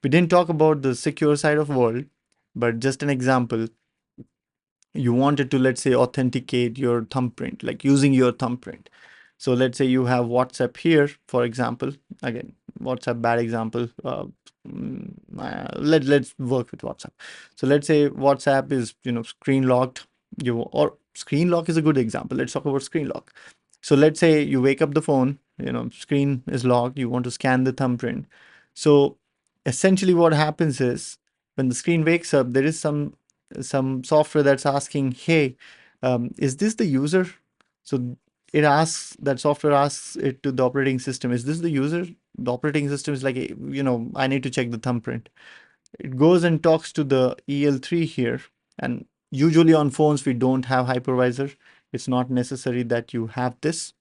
We didn't talk about the secure side of world, but just an example. You wanted to, let's say, authenticate your thumbprint, like using your thumbprint. So let's say you have WhatsApp here, for example. Again, WhatsApp, bad example. Let's work with WhatsApp. So let's say WhatsApp is, screen locked. Or screen lock is a good example. Let's talk about screen lock. So let's say you wake up the phone, screen is locked. You want to scan the thumbprint. So essentially, what happens is when the screen wakes up, there is some software that's asking, hey, is this the user? So that software asks it to the operating system, is this the user? The operating system is like, I need to check the thumbprint. It goes and talks to the EL3 here. And usually on phones, we don't have hypervisor. It's not necessary that you have this.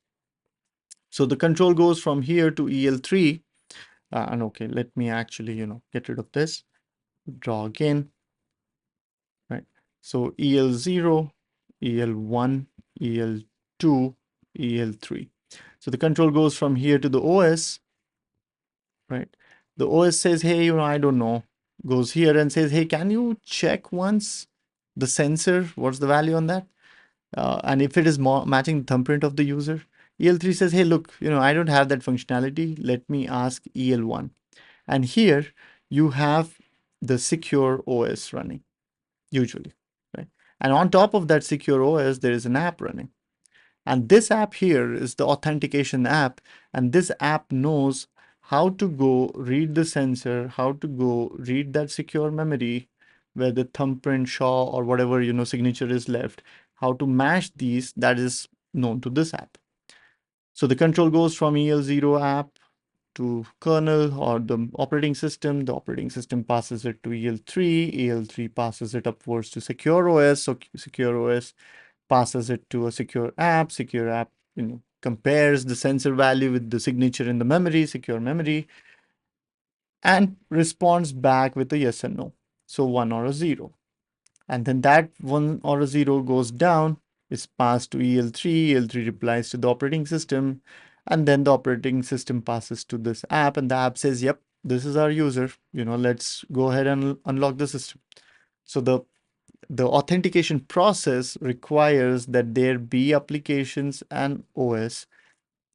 So the control goes from here to EL3. And okay, let me actually, get rid of this. Draw again. Right. So EL0, EL1, EL2, EL3. So the control goes from here to the OS, right? The OS says, hey, I don't know, goes here and says, hey, can you check once the sensor, what's the value on that? And if it is matching the thumbprint of the user, EL3 says, hey, look, I don't have that functionality. Let me ask EL1. And here you have the secure OS running, usually, right? And on top of that secure OS, there is an app running. And this app here is the authentication app. And this app knows how to go read the sensor, how to go read that secure memory where the thumbprint, SHA, or whatever, signature is left, how to match these, that is known to this app. So the control goes from EL0 app to kernel or the operating system. The operating system passes it to EL3. EL3 passes it upwards to secure OS. So secure OS passes it to a secure app. Secure app, compares the sensor value with the signature in the memory, secure memory, and responds back with a yes and no. So 1 or a 0. And then that 1 or a 0 goes down, is passed to EL3. EL3 replies to the operating system. And then the operating system passes to this app, and the app says, yep, this is our user. Let's go ahead and unlock the system. So the authentication process requires that there be applications and OS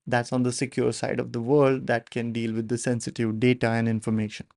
that's on the secure side of the world that can deal with the sensitive data and information.